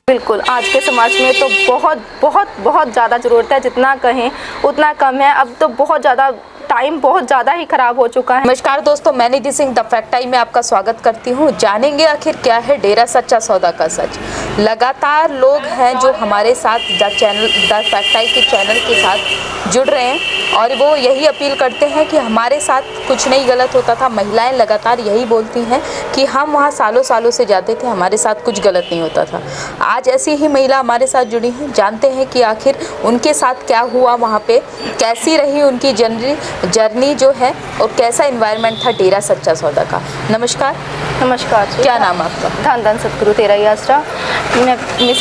बिल्कुल, आज के समाज में तो बहुत बहुत बहुत ज़्यादा ज़रूरत है, जितना कहें उतना कम है। अब तो बहुत ज़्यादा टाइम बहुत ज़्यादा ही ख़राब हो चुका है। नमस्कार दोस्तों, मैं निधि सिंह द फैक्ट टाइम में आपका स्वागत करती हूँ। जानेंगे आखिर क्या है डेरा सच्चा सौदा का सच। लगातार लोग हैं जो हमारे साथ द फैक्ट टाइम के चैनल के साथ जुड़ रहे हैं और वो यही अपील करते हैं कि हमारे साथ कुछ नहीं गलत होता था। महिलाएं लगातार यही बोलती हैं कि हम वहाँ सालों सालों से जाते थे, हमारे साथ कुछ गलत नहीं होता था। आज ऐसी ही महिला हमारे साथ जुड़ी हैं, जानते हैं कि आखिर उनके साथ क्या हुआ, वहाँ पे कैसी रही उनकी जर्नी जो है और कैसा एनवायरनमेंट था डेरा सच्चा सौदा का। नमस्कार। नमस्कार जी। क्या नाम आपका? धन धन सतगुरु तेरा ही आसरा। मैं मिस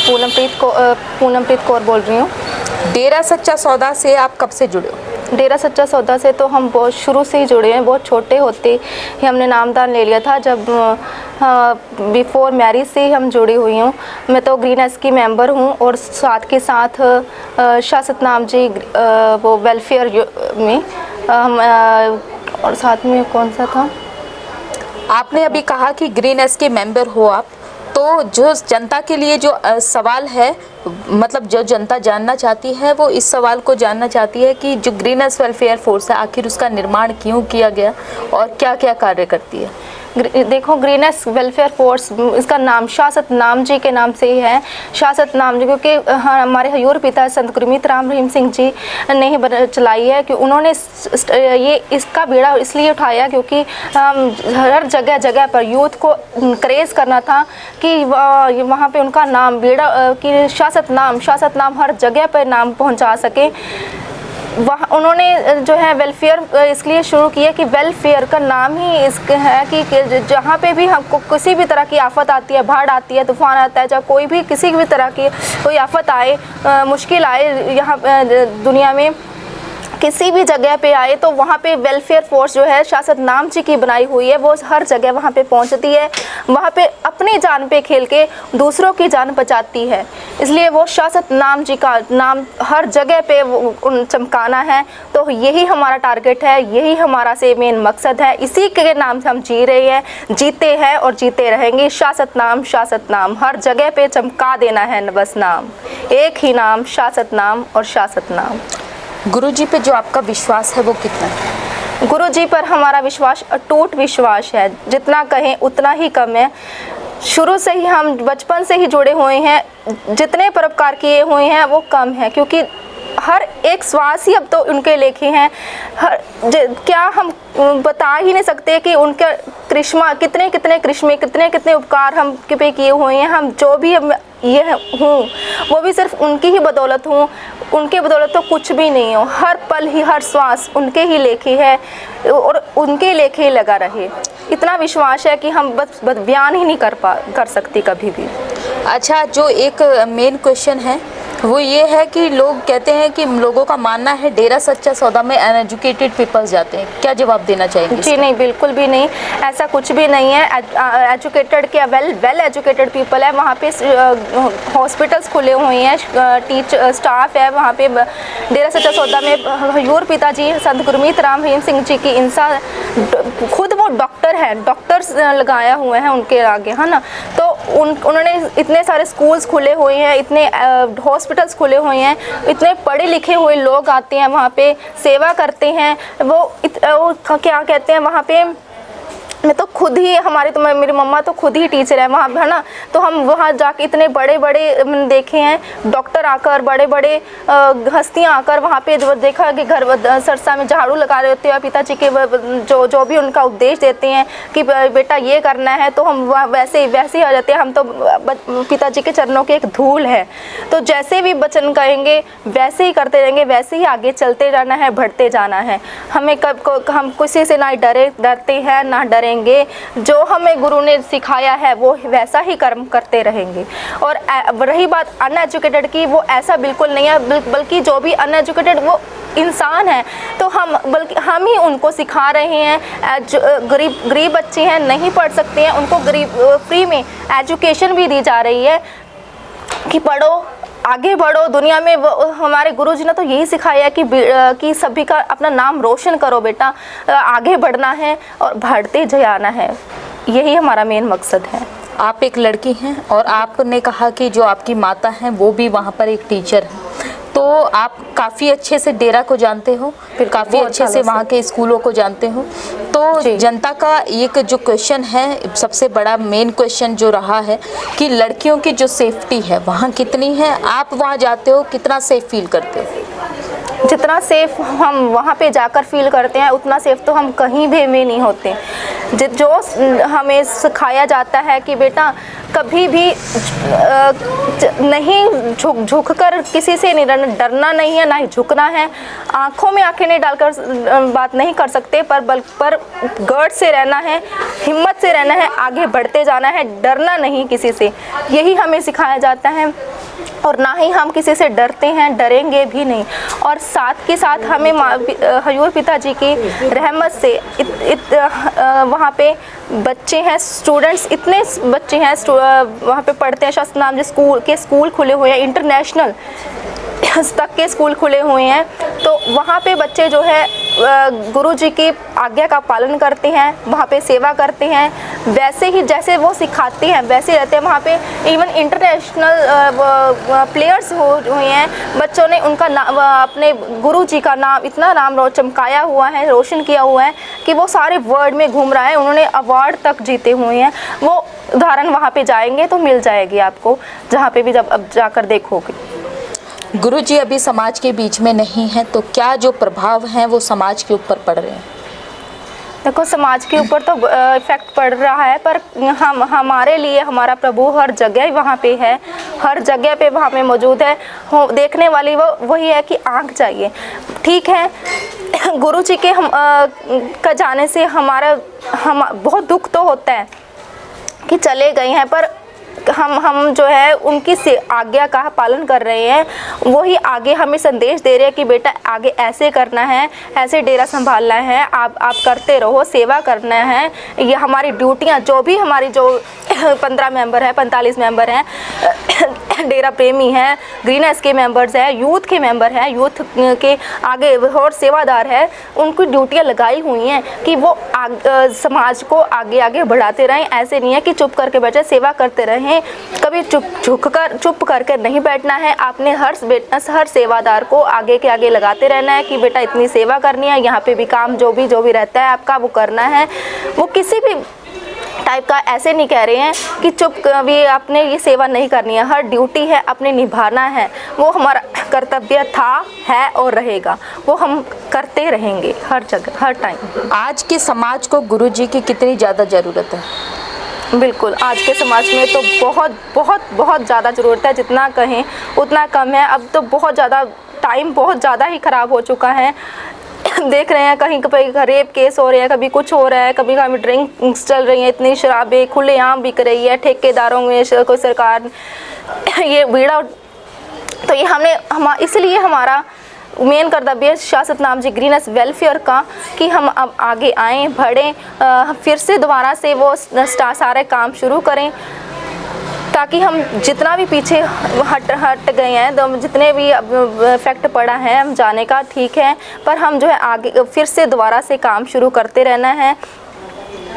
पूनमप्रीत कौर बोल रही हूँ। डेरा सच्चा सौदा से आप कब से जुड़े हो? डेरा सच्चा सौदा से तो हम बहुत शुरू से ही जुड़े हैं। बहुत छोटे होते ही हमने नामदान ले लिया था। जब बिफोर मैरिज से ही हम जुड़ी हुई हूँ। मैं तो ग्रीन एस की मेंबर हूँ और साथ के साथ शाह सतनाम जी वो वेलफेयर में हम और साथ में कौन सा था? आपने अभी कहा कि ग्रीन एस के मेंबर हो आप, तो जो जनता के लिए जो सवाल है, मतलब जो जनता जानना चाहती है वो इस सवाल को जानना चाहती है कि जो ग्रीन एस वेलफेयर फोर्स है आखिर उसका निर्माण क्यों किया गया और क्या क्या कार्य करती है। देखो, ग्रीन एस वेलफेयर फोर्स, इसका नाम शाह सतनाम जी के नाम से ही है। शाह सतनाम जी क्योंकि हमारे हजूर पिता संत गुरमीत राम रहीम सिंह जी ने ही चलाई है कि उन्होंने ये इसका बीड़ा इसलिए उठाया क्योंकि हर जगह जगह पर यूथ को क्रेज़ करना था कि वहाँ पे उनका नाम बीड़ा कि शाह सतनाम हर जगह पर नाम पहुँचा सके। वहाँ उन्होंने जो है वेलफेयर इसलिए शुरू किया कि वेलफेयर का नाम ही इसका है कि जहाँ पे भी हमको किसी भी तरह की आफत आती है, बाढ़ आती है, तूफान आता है, जब कोई भी किसी भी तरह की कोई आफत आए, मुश्किल आए यहाँ दुनिया में किसी भी जगह पे आए, तो वहाँ पे वेलफेयर फोर्स जो है शाह सतनाम जी की बनाई हुई है, वो हर जगह वहाँ पे पहुँचती है। वहाँ पे अपनी जान पे खेल के दूसरों की जान बचाती है। इसलिए वो शाह सतनाम जी का नाम हर जगह पे चमकाना है। तो यही हमारा टारगेट है, यही हमारा से मेन मकसद है। इसी के नाम से हम जी रहे हैं, जीते हैं और जीते रहेंगे। शाह सतनाम हर जगह पे चमका देना है बस नाम, एक ही नाम, शाह सतनाम और शाह सतनाम। गुरु जी पे जो आपका विश्वास है वो कितना है? गुरु जी पर हमारा विश्वास अटूट विश्वास है, जितना कहें उतना ही कम है। शुरू से ही हम बचपन से ही जुड़े हुए हैं, जितने परोपकार किए हुए हैं वो कम है क्योंकि हर एक श्वास ही अब तो उनके लेखे हैं। क्या हम बता ही नहीं सकते कि उनका करिश्मा कितने कितने उपकार हम पे किए हुए हैं। हम जो भी ये हूँ वो भी सिर्फ उनकी ही बदौलत हूँ, उनके बदौलत तो कुछ भी नहीं हो। हर पल ही हर श्वास उनके ही लेखे है और उनके लेखे ही लगा रहे। इतना विश्वास है कि हम बस बयान ही नहीं कर सकती कभी भी। अच्छा, जो एक मेन क्वेश्चन है वो ये है कि लोग कहते हैं कि लोगों का मानना है डेरा सच्चा सौदा में अनएजुकेटेड पीपल्स जाते हैं, क्या जवाब देना चाहेंगे? जी नहीं, बिल्कुल भी नहीं, ऐसा कुछ भी नहीं है। एजुकेटेड क्या वेल एजुकेटेड पीपल है। वहाँ पे हॉस्पिटल्स खुले हुए हैं, स्टाफ है वहाँ पे। डेरा सच्चा सौदा में हजूर पिताजी संत गुरमीत राम रहीम सिंह जी की इंसान खुद वो डॉक्टर हैं, डॉक्टर्स लगाया हुए हैं उनके आगे, है ना। तो उन्होंने इतने सारे स्कूल्स खुले हुए हैं, इतने हॉस्पिटल्स खुले हुए हैं, इतने पढ़े लिखे हुए लोग आते हैं वहाँ पे, सेवा करते हैं। वो क्या कहते हैं वहाँ पे, मैं तो खुद ही मेरी मम्मा तो खुद ही टीचर है वहाँ, है ना। तो हम वहाँ जाके इतने बड़े बड़े देखे हैं डॉक्टर आकर, बड़े बड़े हस्तियाँ आकर वहाँ पे देखा कि घर सरसा में झाड़ू लगा रहे होते हैं, पिताजी के जो भी उनका उपदेश देते हैं कि बेटा ये करना है, तो हम वैसे ही आ जाते हैं। हम तो पिताजी के चरणों की एक धूल है, तो जैसे भी वचन कहेंगे वैसे ही करते रहेंगे, वैसे ही आगे चलते जाना है, बढ़ते जाना है। हम किसी से ना डरते हैं ना डरेंगे। जो हमें गुरु ने सिखाया है वो वैसा ही कर्म करते रहेंगे। और रही बात अनएजुकेटेड की, वो ऐसा बिल्कुल नहीं है, बल्कि जो भी अनएजुकेटेड वो इंसान है, तो बल्कि हम ही उनको सिखा रहे हैं। गरीब बच्चे हैं, नहीं पढ़ सकते हैं, उनको फ्री में एजुकेशन भी दी जा रही है कि पढ़ो, आगे बढ़ो दुनिया में। हमारे गुरुजी ने तो यही सिखाया कि सभी का अपना नाम रोशन करो बेटा, आगे बढ़ना है और बढ़ते जाना है। यही हमारा मेन मकसद है। आप एक लड़की हैं और आपने कहा कि जो आपकी माता हैं वो भी वहाँ पर एक टीचर है, तो आप काफ़ी अच्छे से डेरा को जानते हो, फिर काफ़ी अच्छे से वहाँ के स्कूलों को जानते हो। तो जनता का एक जो क्वेश्चन है, सबसे बड़ा मेन क्वेश्चन जो रहा है कि लड़कियों की जो सेफ्टी है वहाँ कितनी है, आप वहाँ जाते हो कितना सेफ फील करते हो? जितना सेफ हम वहाँ पे जाकर फील करते हैं उतना सेफ तो हम कहीं भी नहीं होते। जो हमें सिखाया जाता है कि बेटा कभी भी नहीं झुक कर किसी से नहीं डरना नहीं है, ना ही झुकना है, आंखों में आंखें नहीं डालकर बात नहीं कर सकते, पर गर्ड से रहना है, हिम्मत से रहना है, आगे बढ़ते जाना है, डरना नहीं किसी से, यही हमें सिखाया जाता है। और ना ही हम किसी से डरते हैं, डरेंगे भी नहीं। और साथ के साथ हमें हजूर पिताजी की रहमत से वहाँ पे बच्चे हैं, स्टूडेंट्स इतने बच्चे हैं वहाँ पे पढ़ते हैं। शास्त्र नाम जो स्कूल खुले हुए हैं, इंटरनेशनल तक के स्कूल खुले हुए हैं, तो वहाँ पे बच्चे जो है गुरु जी की आज्ञा का पालन करते हैं, वहाँ पे सेवा करते हैं, वैसे ही जैसे वो सिखाते हैं वैसे रहते हैं। वहाँ पे इवन इंटरनेशनल प्लेयर्स हुए हैं, बच्चों ने उनका अपने गुरु जी का नाम इतना नाम चमकाया हुआ है, रोशन किया हुआ है कि वो सारे वर्ल्ड में घूम रहा है, उन्होंने अवार्ड तक जीते हुए हैं। वो उदाहरण वहाँ पे जाएंगे तो मिल जाएगी आपको, जहाँ पे भी जब अब जाकर देखोगे। गुरुजी अभी समाज के बीच में नहीं है, तो क्या जो प्रभाव हैं वो समाज के ऊपर पड़ रहे हैं? देखो, समाज के ऊपर तो इफेक्ट पड़ रहा है, पर हमारे लिए हमारा प्रभु हर जगह वहाँ पे है, हर जगह पे वहाँ पे मौजूद है। देखने वाली वही है कि आँख चाहिए। ठीक है, गुरु जी के का जाने से हम बहुत दुख तो होता है कि चले गए हैं, पर हम जो है उनकी आज्ञा का पालन कर रहे हैं। वही आगे हमें संदेश दे रहे हैं कि बेटा आगे ऐसे करना है, ऐसे डेरा संभालना है, आप करते रहो, सेवा करना है। ये हमारी ड्यूटियां, जो भी हमारी जो 15 मेंबर है, 45 मेंबर हैं, डेरा प्रेमी हैं, ग्रीन एस के मेंबर्स हैं, यूथ के मेंबर हैं, यूथ के आगे और सेवादार है, उनकी ड्यूटियां लगाई हुई हैं कि वो समाज को आगे आगे बढ़ाते रहें। ऐसे नहीं है कि चुप करके बैठे, सेवा करते रहें। कभी चुप करके नहीं बैठना है। आपने हर सेवादार को आगे के आगे लगाते रहना है कि बेटा इतनी सेवा करनी है, यहाँ पे भी काम जो भी रहता है आपका वो करना है। वो किसी भी टाइप का ऐसे नहीं कह रहे हैं कि चुप भी आपने ये सेवा नहीं करनी है। हर ड्यूटी है अपने निभाना है, वो हमारा कर्तव्य था, है और रहेगा, वो हम करते रहेंगे हर जगह, हर टाइम। आज के समाज को गुरुजी की कितनी ज़्यादा ज़रूरत है? बिल्कुल, आज के समाज में तो बहुत बहुत बहुत ज़्यादा ज़रूरत है। जितना कहें उतना कम है। अब तो बहुत ज़्यादा टाइम बहुत ज़्यादा ही ख़राब हो चुका है। देख रहे हैं कहीं कहीं रेप केस हो रहे हैं, कभी कुछ हो रहा है, कभी कभी ड्रिंक्स चल रही हैं, इतनी शराबें खुलेआम बिक रही है, ठेकेदारों में कोई सरकार ये भीड़ा। तो ये इसलिए हमारा मेन कर्तव्य शासत नाम जी ग्रीन एस वेलफेयर का कि हम अब आगे आएँ, बढ़ें, फिर से दोबारा से वो सारे काम शुरू करें, ताकि हम जितना भी पीछे हट गए हैं, तो जितने भी इफेक्ट पड़ा है हम जाने का, ठीक है, पर हम जो है आगे फिर से दोबारा से काम शुरू करते रहना है।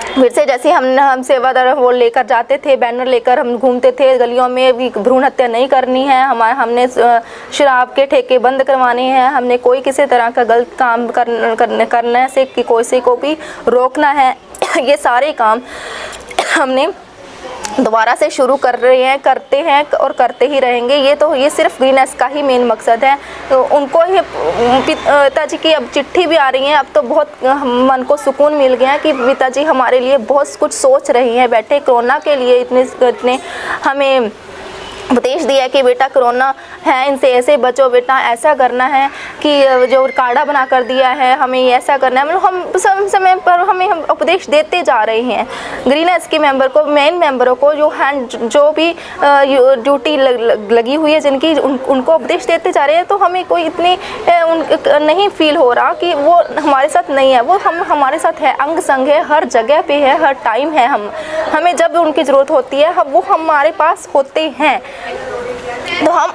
फिर से जैसे हम सेवादार वो लेकर जाते थे, बैनर लेकर हम घूमते थे गलियों में, भी भ्रूण हत्या नहीं करनी है, हमने शराब के ठेके बंद करवाने हैं, हमने कोई किसी तरह का गलत काम करने से कि कोई को भी रोकना है। ये सारे काम हमने दोबारा से शुरू कर रहे हैं, करते हैं और करते ही रहेंगे। ये सिर्फ ग्रीन एस का ही मेन मकसद है। तो उनको ही पिताजी की अब चिट्ठी भी आ रही है, अब तो बहुत मन को सुकून मिल गया कि पिताजी हमारे लिए बहुत कुछ सोच रही हैं, बैठे कोरोना के लिए इतने हमें उपदेश दिया है कि बेटा कोरोना है, इनसे ऐसे बचो, बेटा ऐसा करना है कि जो काढ़ा बना कर दिया है हमें ऐसा करना है। मतलब हम समय पर हम उपदेश देते जा रहे हैं। ग्रीन एस के मेंबर को, मेन मेंबरों को जो भी ड्यूटी लगी हुई है जिनकी, उनको उपदेश देते जा रहे हैं। तो हमें कोई इतनी नहीं फील हो रहा कि वो हमारे साथ नहीं है, वो हमारे साथ है, अंग संग है, हर जगह पे है, हर टाइम है। हमें जब उनकी ज़रूरत होती है वो हमारे पास होते हैं। तो हम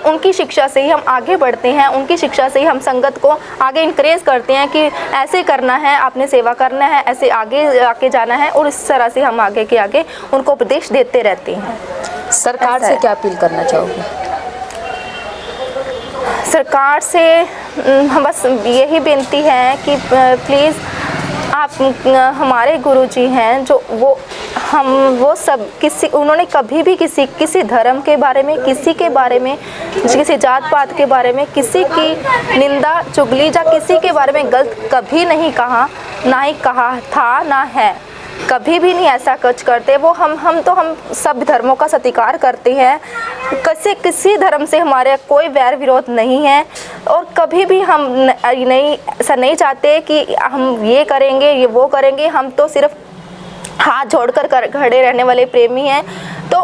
उनकी शिक्षा से ही हम आगे बढ़ते हैं, उनकी शिक्षा से ही हम संगत को आगे इनकरेज करते हैं कि ऐसे करना है, आपने सेवा करना है, ऐसे आगे जाना है, और इस तरह से हम आगे के आगे उनको उपदेश देते रहते हैं। सरकार से क्या अपील करना चाहोगे? सरकार से हम बस यही विनती है कि प्लीज़ आप हमारे गुरुजी हैं जो वो सब उन्होंने कभी भी किसी धर्म के बारे में, किसी के बारे में, किसी जात पात के बारे में, किसी की निंदा चुगली या किसी के बारे में गलत कभी नहीं कहा, ना ही कहा था, ना है, कभी भी नहीं ऐसा कुछ करते वो। हम सब धर्मों का सत्कार करते हैं, किसी धर्म से हमारे कोई वैर विरोध नहीं है, और कभी भी हम ऐसा नहीं चाहते कि हम ये करेंगे, ये वो करेंगे। हम तो सिर्फ हाथ जोड़कर खड़े रहने वाले प्रेमी हैं। तो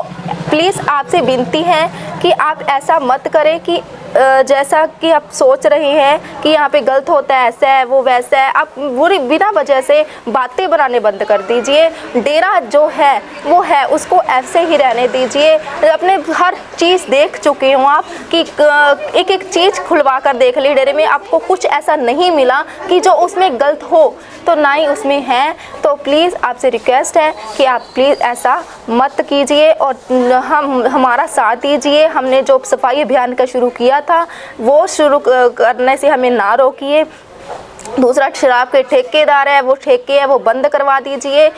प्लीज़ आपसे विनती है कि आप ऐसा मत करें कि जैसा कि आप सोच रहे हैं कि यहाँ पे गलत होता है, ऐसा है, वो वैसा है। आप बुरी बिना वजह से बातें बनाने बंद कर दीजिए। डेरा जो है वो है, उसको ऐसे ही रहने दीजिए। अपने हर चीज़ देख चुके हो आप कि एक एक चीज़ खुलवा कर देख ली डेरे में, आपको कुछ ऐसा नहीं मिला कि जो उसमें गलत हो, तो ना ही उसमें है। तो प्लीज़ आपसे रिक्वेस्ट है कि आप प्लीज़ ऐसा मत कीजिए और हमारा साथ दीजिए। हमने जो सफाई अभियान का शुरू किया था वो शुरू करने से हमें ना रोकिए। दूसरा, शराब के ठेकेदार है, वो ठेके है वो बंद करवा दीजिए।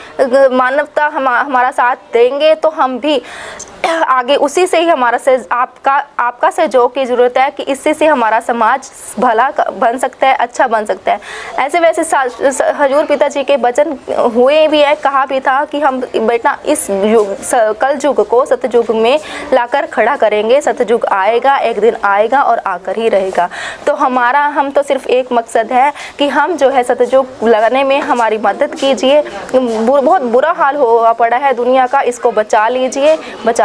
मानवता हमारा साथ देंगे तो हम भी आगे उसी से ही आपका सहयोग की ज़रूरत है कि इससे से हमारा समाज भला बन सकता है, अच्छा बन सकता है। ऐसे वैसे हजूर पिताजी के वचन हुए भी है, कहा भी था कि हम बेटा इस कल युग को सतयुग में लाकर खड़ा करेंगे। सतयुग आएगा, एक दिन आएगा और आकर ही रहेगा। तो हम तो सिर्फ एक मकसद है कि हम जो है सतयुग लगाने में हमारी मदद कीजिए। बहुत बुरा हाल हुआ पड़ा है दुनिया का, इसको बचा लीजिए।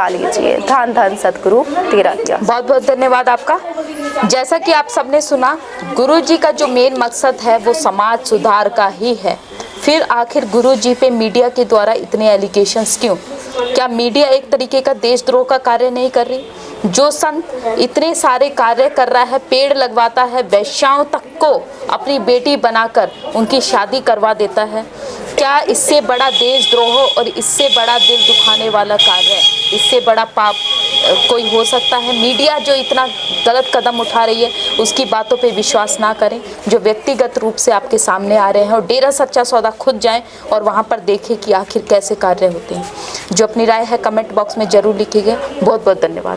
धन धन सतगुरु तेरा किया। बहुत बहुत धन्यवाद आपका। जैसा कि आप सबने सुना, गुरुजी का जो मेन मकसद है वो समाज सुधार का ही है। फिर आखिर गुरुजी पे मीडिया के द्वारा इतने एलिगेशंस क्यों? क्या मीडिया एक तरीके का देशद्रोह का कार्य नहीं कर रही? जो संत इतने सारे कार्य कर रहा है, पेड़ लगवाता है, वैश्याओं तक को अपनी बेटी बनाकर उनकी शादी करवा देता है, क्या इससे बड़ा देशद्रोह और इससे बड़ा दिल दुखाने वाला कार्य, इससे बड़ा पाप कोई हो सकता है? मीडिया जो इतना गलत कदम उठा रही है उसकी बातों पे विश्वास ना करें, जो व्यक्तिगत रूप से आपके सामने आ रहे हैं। और डेरा सच्चा सौदा खुद जाएं और वहाँ पर देखें कि आखिर कैसे कार्य होते हैं। जो अपनी राय है कमेंट बॉक्स में ज़रूर लिखिएगा। बहुत बहुत धन्यवाद।